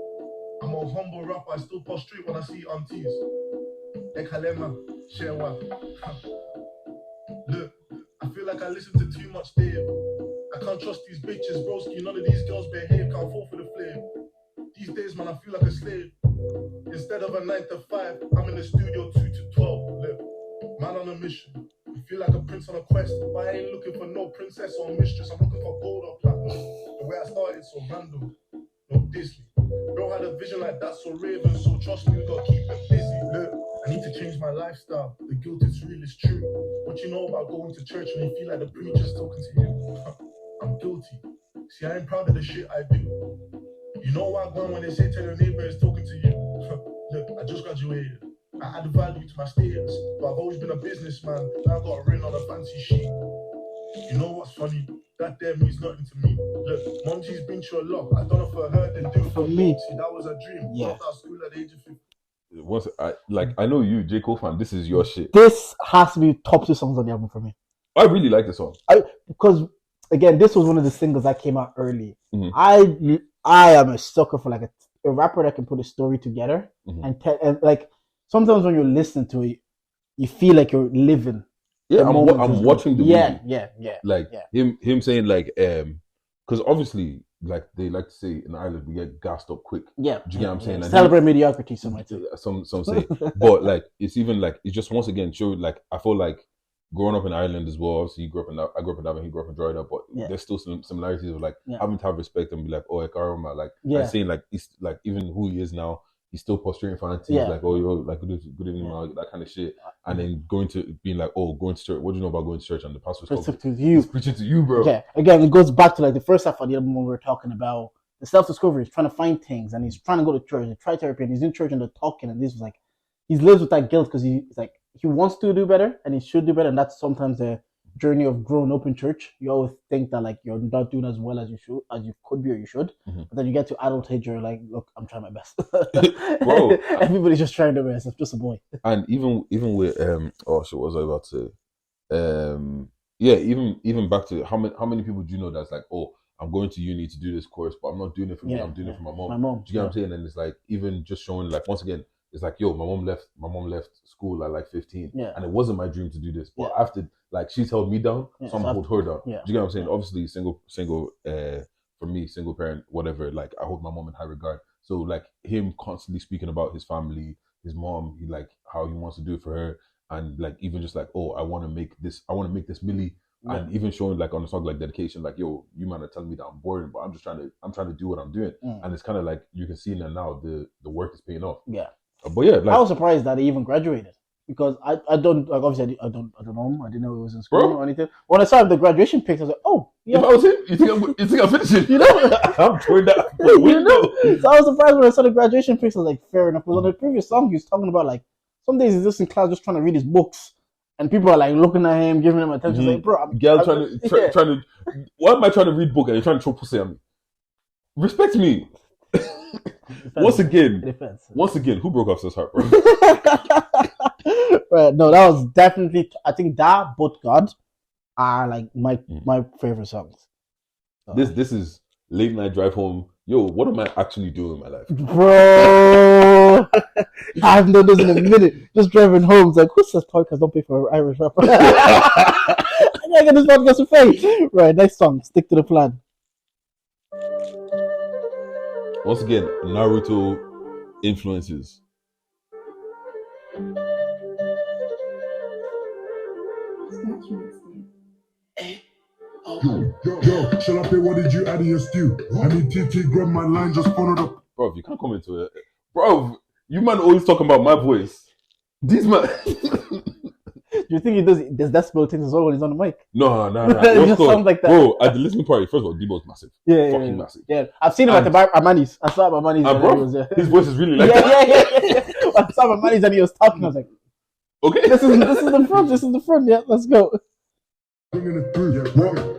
I'm a humble rapper, I still prostrate when I see aunties. Ekalema, Shewa. Look, I feel like I listen to too much Dave. I can't trust these bitches, broski, none of these girls behave, can't fall for the flame. These days, man, I feel like a slave. Instead of a 9 to 5, I'm in the studio 2 to 12. Look, man on a mission. I feel like a prince on a quest, but I ain't looking for no princess or mistress. I'm looking for gold or platinum. The way I started, so random. No Disney. Bro had a vision like that, so raven. So trust me, we gotta keep it busy. Look, I need to change my lifestyle. The guilt is real, it's true. What you know about going to church when you feel like the preacher's talking to you? I'm guilty. See, I ain't proud of the shit I do. You know why I'm going when they say tell your neighbor is talking to you? Look, I just graduated. I add value to my status, but I've always been a businessman. Now I got a ring on a fancy sheet. You know what's funny? That there means nothing to me. Look, Monty's been through a lot. I don't know for her, then do for me. See, that was a dream. Yeah. Dropped out of school at the age of 50. I know you, J. Cole fan. This is your shit. This has to be top 2 songs on the album for me. I really like the song. Because again, this was one of the singles that came out early. Mhm. I am a sucker for like a rapper that can put a story together Mhm. and like sometimes when you listen to it, you feel like you're living. Yeah, the I'm moment is watching the yeah, movie. yeah. Like Yeah. him saying like because obviously like they like to say in Ireland we get gassed up quick. Yeah. Do you get what I'm saying? And Celebrate mediocrity, some might say. Some say, but like it's even like it just once again showed like I feel like growing up in Ireland as well. Obviously, I grew up in Dublin, he grew up in Drogheda, but there's still some similarities of like having to have respect and be like, oh, Karma, like and saying like he's like even who he is now, he's still posturing for aunties, like oh yo, like good evening, that kind of shit, and then going to being like, oh, going to church. What do you know about going to church? And the pastor's preaching to you, bro. Yeah, again, it goes back to like the first half of the album when we were talking about the self-discovery. He's trying to find things, and he's trying to go to church. He tried therapy, and he's in church and they're talking, and this was like he lives with that guilt because he's like he wants to do better and he should do better, and that's sometimes the journey of growing up in church. You always think that like you're not doing as well as you should, as you could be or you should, but then you get to adulthood, you're like, look, I'm trying my best, bro. Everybody's just trying their best. I'm just a boy. And even with oh shit, what was I about to say? Yeah, even back to how many people do you know that's like, oh, I'm going to uni to do this course, but I'm not doing it for me. I'm doing it for my mom. Do you get what I'm saying? And it's like even just showing like once again, it's like yo, my mom left school at like 15, and it wasn't my dream to do this. But after like she's held me down, so I'm gonna hold her down. Do you get what I'm saying? Obviously, single for me, single parent, whatever. Like I hold my mom in high regard. So like him constantly speaking about his family, his mom, he like how he wants to do it for her, and like even just like oh, I want to make this milli. And even showing like on the song like dedication, like yo, you might have telling me that I'm boring, but I'm trying to do what I'm doing, and it's kind of like you can see now the work is paying off. Yeah, but yeah, like, I was surprised that he even graduated because I don't like obviously I don't know. I didn't know he was in school or anything. When I saw the graduation pics, I was like, oh yeah. If I was him, you think I'm finishing? You know, I'm doing that. You know, so I was surprised when I saw the graduation pics. I was like, fair enough. Because on the previous song, he was talking about like some days he's just in class just trying to read his books. And people are like looking at him, giving him attention. Like, bro, trying to. Why am I trying to read book and you're trying to throw pussy at me? Respect me. Once again, who broke off this heart, bro? Right, no, that was definitely. I think that But God are like my favorite songs. So. This is late night drive home. Yo, what am I actually doing in my life, bro? I haven't done this in a minute. Just driving home. It's like, who says podcast don't pay for an Irish rapper? I gotta get this podcast to pay. Right, next song. Stick to the plan. Once again, Naruto influences. Yo, shall I pay? What did you add in your stew? I need TT, grab my line, just phone it up. Bro, you can't come into it. Bro, you man always talking about my voice. These man. Do you think he does decibel things as well when he's on the mic? No. It just sounds like that. Bro, at the listening party, first of all, Debo's massive. Yeah. Massive. Yeah, I've seen him at the Armani's. I saw him at Armani's. Bro, his voice is really like that. Yeah. I saw him at Armani's and he was talking. I was like, okay. This is the front. Yeah, let's go. Bringing it through,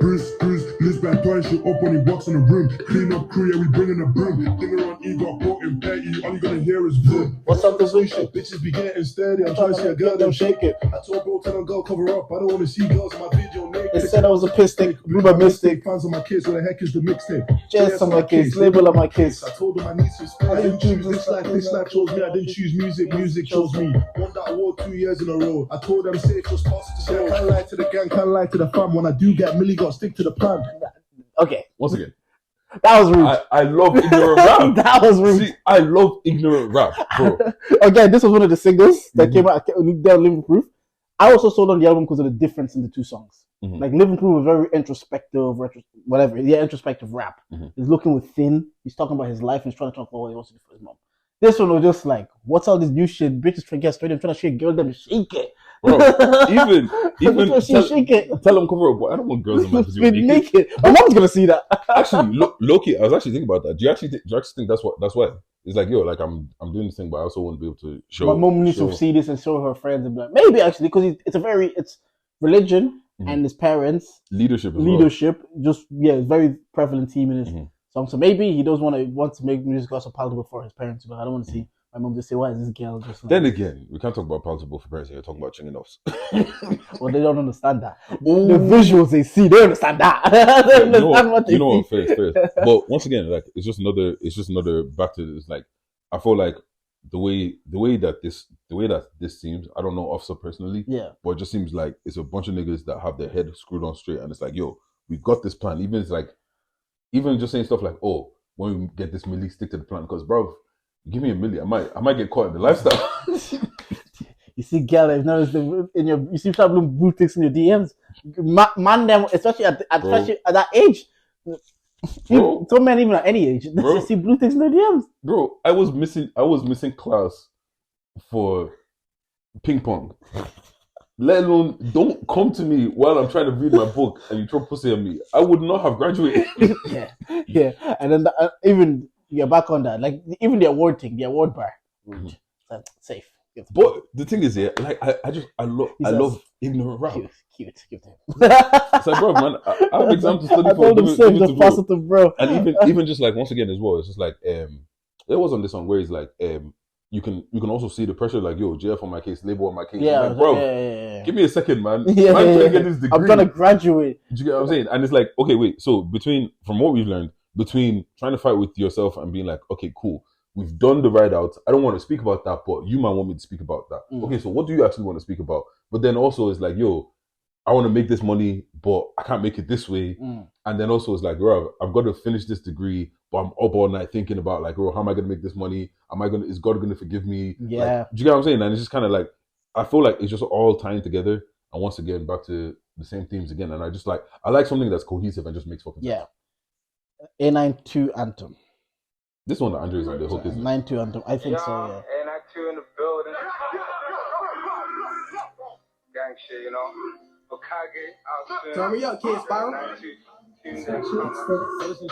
Bruce, Liz back twice, she open the box in the room. Clean up crew, yeah, we bringing the broom. Dinner on E, got caught in petty, all you gonna hear is boom. What's up, this way shit? Bitches be getting steady, I'm trying to see a girl, don't shake it. I told bro, tell them girl, cover up, I don't wanna see girls in my video naked. They said I was a piss stick, blew my mistake. Fans on my kids, what the heck is the mixtape? Just on my kids, label on my kids. I told them I need to I didn't choose this life chose me, I didn't choose music chose me. Won that award 2 years in a row. I told them safe was possible. Can't lie to the gang, can't lie to the fam. When I do get Millie, got stick to the plan. Okay. Once again, that was rude. I love ignorant rap. That was rude. See, I love ignorant rap, bro. Again, this was one of the singles that came out. Living Proof. I also sold on the album because of the difference in the two songs. Like Living Proof was very introspective, introspective rap. He's looking within. He's talking about his life. He's trying to talk about what he wants to do for his mom. This one was just like, what's all this new shit? Bitches trying to get straight in, trying to shake girl them shake it. Bro, even tell them cover up. But I don't want girls in my video naked. My mom's gonna see that. Actually, Loki, I was actually thinking about that. Do you actually think that's why? It's like yo, like I'm doing this thing, but I also want to be able to show. My mom needs to see this and show her friends and be like, maybe actually because it's religion and his parents leadership, just very prevalent theme in his song. So maybe he does want to make music also palatable for his parents, but I don't want to see My mom just say, "Why is this girl just?" Like... Then again, we can't talk about palatable for parents here. We're talking about chinging offs. Well, they don't understand that. The visuals they see, they understand that. They understand what they see. Fair. But once again, like it's just another back to this. Like I feel like the way that this seems, I don't know Officer personally, Yeah. but it just seems like it's a bunch of niggas that have their head screwed on straight, and it's like, yo, we got this plan. Even just saying stuff like, oh, when we get this milli, stick to the plan, because bro, give me a milli, I might get caught in the lifestyle. You see, girl, I've noticed you see traveling blue ticks in your DMs. Man, them especially at that age. Bro, some men even at any age, they see blue ticks in their DMs. Bro, I was missing class for ping pong. Let alone, don't come to me while I'm trying to read my book and you throw pussy at me. I would not have graduated. yeah. And then even you're back on that. Like even the award bar, safe. But the thing is, like I love ignorant rap. Cute. It's like, bro, man, I have exams to study for. I told him same, just positive, bro. And even just like once again as well, it's just like there was on this one where it's like you can also see the pressure, like, yo, JF on my case, label on my case. Yeah, like, bro, yeah. Give me a second, man. Man, trying to get this degree. I'm trying to graduate. Do you get what I'm saying? And it's like, okay, wait. So from what we've learned, between trying to fight with yourself and being like, okay, cool, we've done the ride out. I don't want to speak about that, but you might want me to speak about that. Okay, so what do you actually want to speak about? But then also it's like, yo, I want to make this money, but I can't make it this way. And then also it's like, bro, I've got to finish this degree, but I'm up all night thinking about like, bro, how am I going to make this money? Is God going to forgive me? Yeah. Like, do you get what I'm saying? And it's just kind of like, I feel like it's just all tying together. And once again, back to the same themes again. And I like something that's cohesive and just makes fucking sense. Yeah. A92 Anthem. This one that Andre is on the hook, isn't it? 92 Anthem. I think so, yeah. A92 in the building. Gang shit, you know. Hokage out soon. Turn me up, kid, Spiral.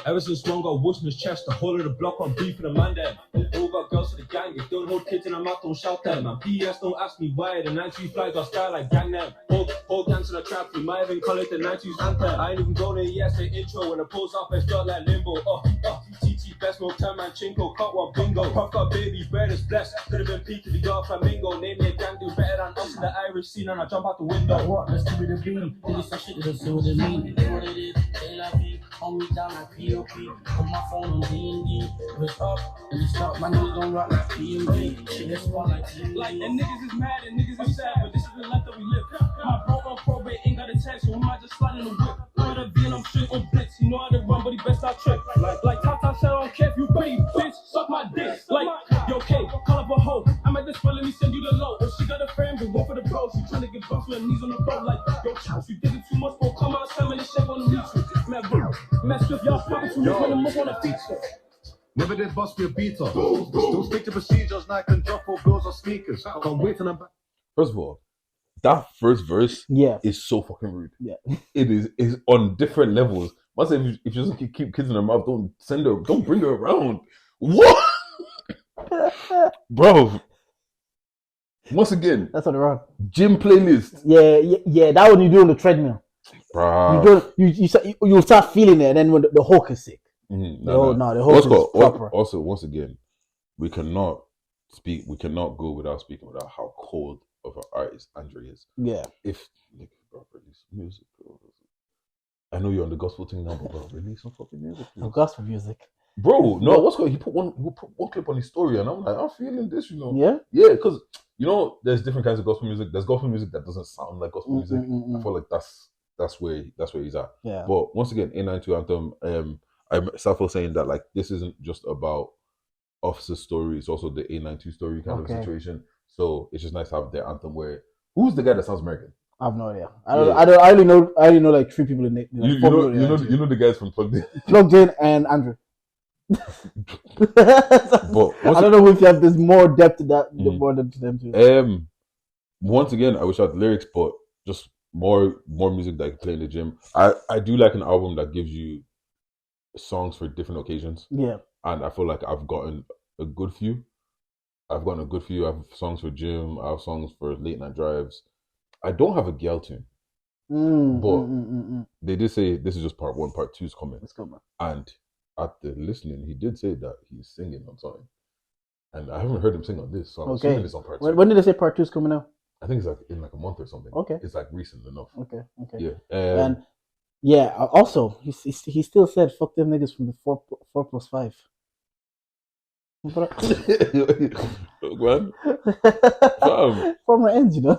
Ever since one got whooped in his chest, the whole of the block on beef in the man there. All got girls to the gang, if don't hold kids in the mouth, don't shout them. Man, PS don't ask me why, the 92 flies are sky like gang them. Whole gangs in the trap, we might even call it the 92's anthem. I ain't even go there yet, say intro, when the post up, it's felt like limbo. TT best, no time man, chinko, cut one bingo. Puff up baby, bread is blessed, could've been peak to the yard flamingo. Name me a gang, do better than us in the Irish scene, and I jump out the window. What? Let's give it a beam. They just some shit that doesn't what it mean. It is what it is. Hold me down like POP. Put my phone on D&D. If it's up and it's up, my niggas gon' rock like PMG. Shit that's fun like TMG. Like, and niggas is mad and niggas is sad, but this is the life that we live. My bro on probate ain't got a text, so we might just slide in the whip. Know that being I'm straight on blitz. He know how to run, but he best not trip. Like Tata said, I don't care if you pretty, bitch. Suck my dick. Like, yo, okay, call up a hoe. I'm at this point, let me send you the low. If she got a friend, but one for the bros. She tryna get bumped with her knees on the road. Like, yo, chows, you did it too much, bro. Come out, Sam, and this shit gonna meet you. Man, bro, mess with y'all fucking too much when the move on a feature. Never did bust me a beater. Still stick to procedures like I can drop for bills or sneakers. Can't wait till I'm back. First of all, that first verse is so fucking rude. Yeah. It is on different levels. Must say if you just keep kids in her mouth, don't bring her around. What? Bro. Once again, that's on the wrong gym playlist. Yeah. That one you do on the treadmill. Bro. You'll start feeling it, and then when the Hulk is sick. The Hulk is proper. Also, once again, we cannot go without speaking about how cold of an artist Andre is. Yeah. If bro, release music, bro. I know you're on the gospel thing now, but bro, release some fucking music. Gospel music. Bro, no, what's going? He put one clip on his story, and I'm like, I'm feeling this, you know. Yeah, because you know, there's different kinds of gospel music. There's gospel music that doesn't sound like gospel music. I feel like that's where he's at. Yeah. But once again, A92 Anthem, I'm Safo saying that like this isn't just about Officer's story; it's also the A92 story kind of situation. So it's just nice to have their anthem. Where who's the guy that sounds American? I have no idea. I only know like three people in it. Like, you know the guys from Plugged In. Plugged In and Andrew. But I don't know if you have this more depth to that more than to them too. Once again, I wish I had the lyrics, but just more music that I can play in the gym. I do like an album that gives you songs for different occasions. Yeah. And I feel like I've gotten a good few. I have songs for gym. I have songs for late night drives. I don't have a girl tune. But they did say this is just part 1, part 2 is coming. Let's go, man. And at the listening, he did say that he's singing on something. And I haven't heard him sing on this, so I'm Okay. assuming it's on part 2. When did they say part 2 is coming out? I think it's like in like a month or something. Okay. It's like recent enough. Okay. Yeah. And yeah, also he still said fuck them niggas from the 4+5. Man, Former ends, you know.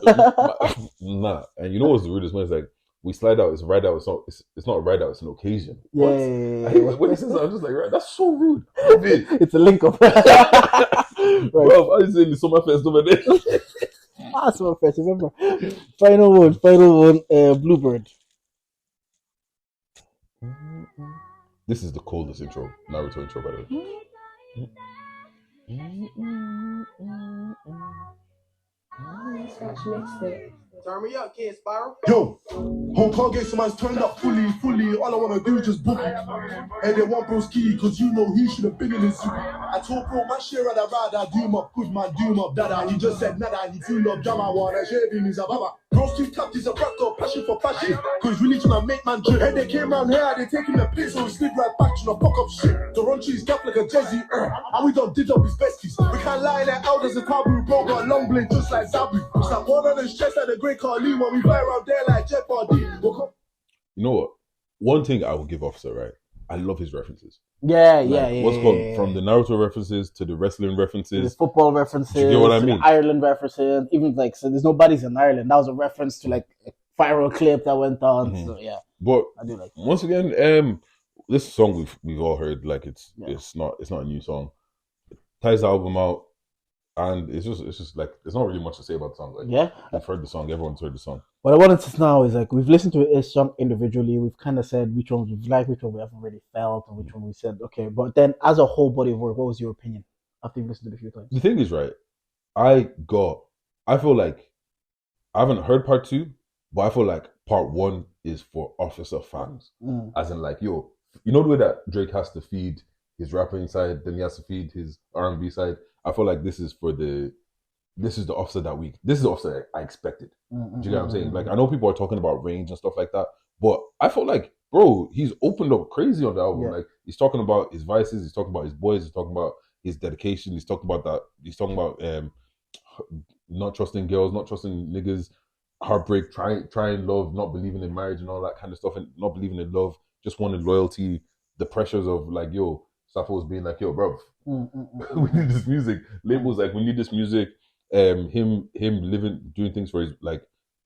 nah. And you know what's the weirdest one? It's like we slide out. It's a ride out. It's not a ride out. It's an occasion. Yeah. When he says that, I'm just like, right, that's so rude. It's a link up. Right. Bro, I was saying the summer fest over there. Summer fest. Remember, final one. Bluebird. This is the coldest intro, Naruto intro, by the way. Scratch Mixtape. Turn me up, Kid Spiral. Yo, Hokage, someone's turned up fully. All I wanna do is just book it. And they want bro's key, cause you know he should have been in his suit. I told bro, my share of the ride, do him up, good man, do him up, dada. He just said nada, he feel up, jama, wanna share him, he's a baba. Bro's too tough, he's a rapper, passion for fashion. Cause really tryna make man drip. And they came round here, they taking the piss, so we slid right back to the fuck up shit. Toronto's cap like a Jay-Z, and we don't did up his besties. We can't lie like elders a taboo, bro got a long blade just like Zabu. It's like one on his chest like the great Carly when we fly around there like Jeff Hardy. You know what? One thing I will give Officer, right? I love his references. Yeah. What's called from the Naruto references to the wrestling references, the football references, you get what I to mean? the Ireland references, even like so. There's no bodies in Ireland. That was a reference to like a viral clip that went on. Mm-hmm. So yeah, but I do like that. Once again, this song we've all heard. Like it's not a new song. It ties the album out, and it's just like there's not really much to say about the song. Like we've heard the song, everyone's heard the song. What I wanted to know is like we've listened to each song individually. We've kind of said which ones we've liked, which one we haven't really felt, and which one we said okay. But then, as a whole body of work, what was your opinion after you've listened to it a few times? The thing is, right? I feel like I haven't heard part 2, but I feel like part 1 is for Officer fans, as in like you know the way that Drake has to feed his rapping side, then he has to feed his R&B side. I feel like this is the Officer this is the Officer I expected. Do you get what I'm saying? Like I know people are talking about range and stuff like that, but I feel like, bro, he's opened up crazy on the album. Like he's talking about his vices, he's talking about his boys, he's talking about his dedication, he's talking about not trusting girls, not trusting niggas, heartbreak, trying love, not believing in marriage and all that kind of stuff, and not believing in love, just wanting loyalty, the pressures of like, yo, Sappho's being like, yo, bro, we need this music. Labels like, we need this music. Him doing things for his, like,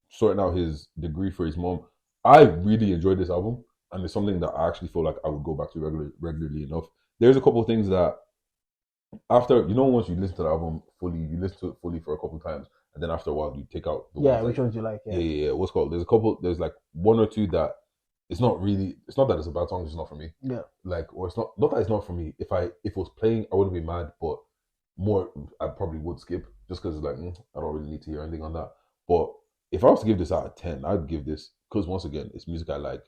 sorting out his degree for his mom. I really enjoyed this album, and it's something that I actually feel like I would go back to regularly enough. There's a couple of things that after, once you listen to the album fully, you listen to it fully for a couple of times, and then after a while you take out the ones which ones you like? Yeah. What's called? There's like one or two that it's not that it's a bad song, it's just not for me. Yeah. Like, or it's not that it's not for me. If it was playing, I wouldn't be mad, but more I probably would skip just because it's like I don't really need to hear anything on that. But if I was to give this out of 10, I'd give this, because once again, it's music I like.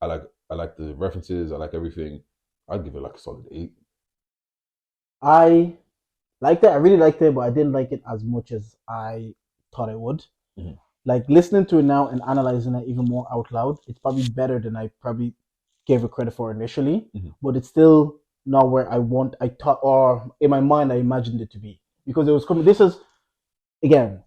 I like the references, I like everything. I'd give it like a solid 8. I liked it. I really liked it, but I didn't like it as much as I thought I would. Mm-hmm. Like, listening to it now and analyzing it even more out loud, it's probably better than I probably gave it credit for initially. Mm-hmm. But it's still not where I thought, or in my mind, I imagined it to be. Because it was coming. This is, again,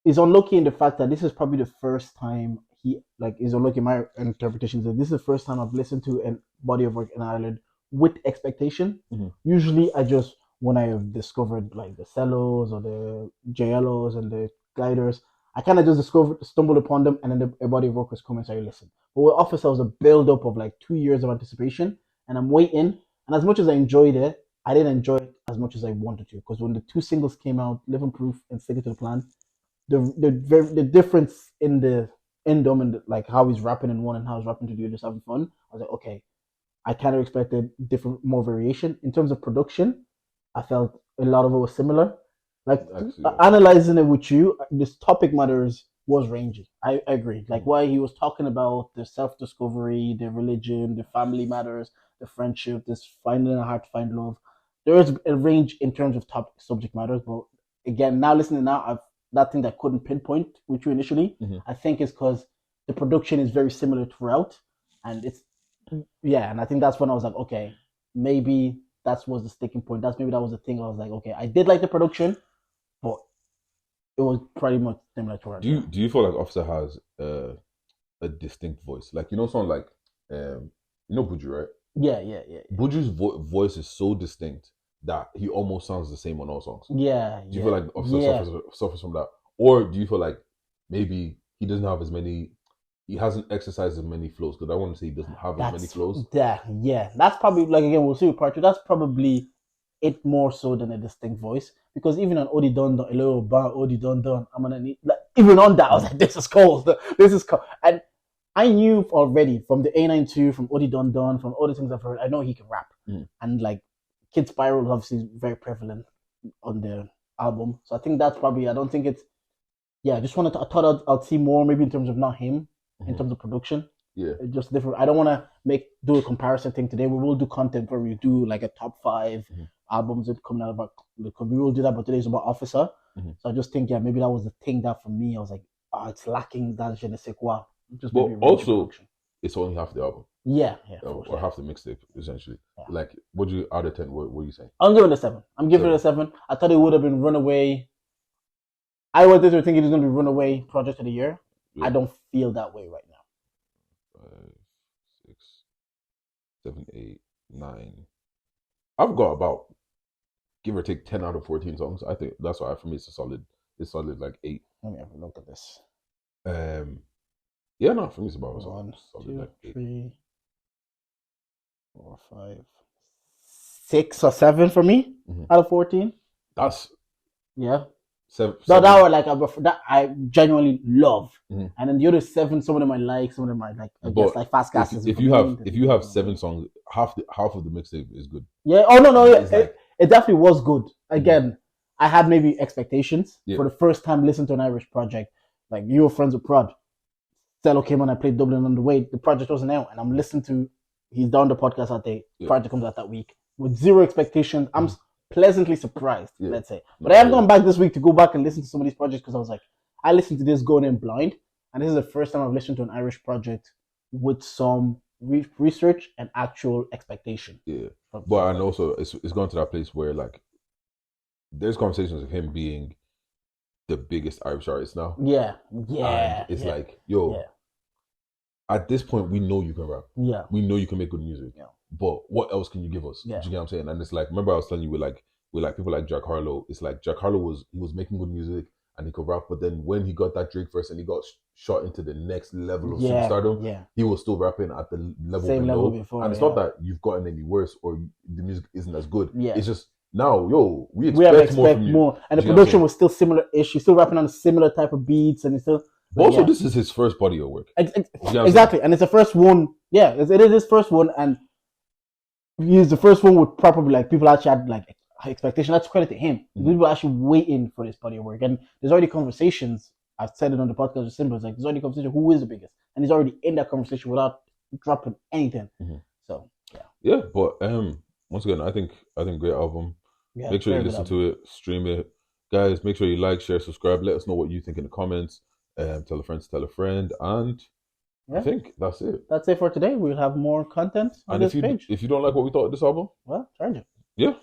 is unlucky in the fact that this is probably the first time is unlucky in my interpretation. That this is the first time I've listened to a body of work in Ireland with expectation. Mm-hmm. Usually when I have discovered like the cellos or the JLOs and the gliders, I kind of just stumbled upon them, and then a body of work was coming, so I listened. But with Offica was a build-up of like 2 years of anticipation, and I'm waiting. And as much as I enjoyed it, I didn't enjoy it as much as I wanted to, because when the 2 singles came out, Living Proof and Stick It to the Plan, the difference in the them and like how he's rapping in one and how he's rapping to the other, just having fun, I was like, okay, I kind of expected more variation. In terms of production, I felt a lot of it was similar. Like, analyzing it with you, this topic matters was rangy. I agree. Like, why he was talking about the self-discovery, the religion, the family matters, the friendship, this finding it hard to find love. There is a range in terms of topic subject matters, but again, now listening now, that thing that I couldn't pinpoint with you initially, I think is because the production is very similar throughout, and and I think that's when I was like, okay, maybe that was the sticking point. That was the thing. I was like, okay, I did like the production, but it was pretty much similar to her. Do you feel like Officer has a distinct voice? Like, you know, someone like Buju, right? Yeah. Buju's voice is so distinct that he almost sounds the same on all songs. Yeah. Do you feel like Officer suffers from that, or do you feel like maybe he doesn't have as many? He hasn't exercised as many flows, because I want to say he doesn't have as many flows. Yeah. That's probably, like, again, we'll see with part 2. That's probably it more so than a distinct voice, because even on Odi Don Don, a little bar Odi Don Don, I'm gonna need, like, even on that I was like, this is cold, and I knew already from the A92, from Odi Don Don, from all the things I've heard, I know he can rap, and like Kid Spiral is obviously very prevalent on the album, so I think that's probably, I don't think it's, I thought I'd see more, maybe in terms of not him, in terms of production. Yeah, it's just different. I don't want to do a comparison thing today. We will do content where we do like a top 5 albums that coming out about. We will do that, but today's about Officer. So I just think, maybe that was the thing that for me I was like, it's lacking that je ne sais quoi. But also, it's only half the album. Yeah, or half the mixtape essentially. Yeah. Like, what do you out of 10? What are you saying? I'm giving it a 7. I'm giving it a 7. I thought it would have been Runaway. I was thinking it was going to be Runaway Project of the Year. Yeah. I don't feel that way right now. 5, 6, 7, 8, 9. I've got about, give or take, 10 out of 14 songs. I think that's why for me it's solid like 8. Let me have a look at this. Yeah, no, for me it's about 1, solid 2, like 8. 3, 4, 5, 6 or 7 for me out of 14. That's 7. No, that were like that I genuinely love, and then the other 7, some of them I like, some of them I like. I guess like Fast Gas. If you have 7 songs, half of the mixtape is good. Yeah. Oh no. It definitely was good. Again, I had maybe expectations for the first time listening to an Irish project. Like, you were friends with Prod. Cello came on. I played Dublin on the way. The project wasn't out, and I'm listening to. He's done the podcast that day. Project comes out that week with zero expectations. I'm pleasantly surprised, let's say. But I have gone back this week to go back and listen to some of these projects, because I was like, I listened to this going in blind, and this is the first time I've listened to an Irish project with some research and actual expectation. Yeah, but and also it's gone to that place where, like, there's conversations of him being the biggest Irish artist now. Yeah. And it's like, yo, at this point we know you can rap. Yeah, we know you can make good music. Yeah. But what else can you give us? Yeah. Do you get what I'm saying? And it's like, remember I was telling you with people like Jack Harlow, it's like Jack Harlow was making good music and he could rap, but then when he got that Drake verse and he got shot into the next level of superstardom, he was still rapping at the same level before. And it's not that you've gotten any worse or the music isn't as good. Yeah. It's just now, we expect more from you. And the production was still similar-ish. He's still rapping on a similar type of beats, and he's still. Also, this is his first body of work. Exactly, and it's the first one. Yeah, it is his first one, and he's the first one with probably, like, people actually had like expectation. That's credit to him. People are actually waiting for this body of work, and there's already conversations. I've said it on the podcast with Simba. It's like, there's already conversation. Who is the biggest? And he's already in that conversation without dropping anything. So yeah, but once again, I think great album. Yeah, make sure you listen to it, stream it, guys. Make sure you like, share, subscribe. Let us know what you think in the comments. Tell a friend to tell a friend, and I think that's it. That's it for today. We'll have more content on this page. If you don't like what we thought of this album, well, charge it. Yeah.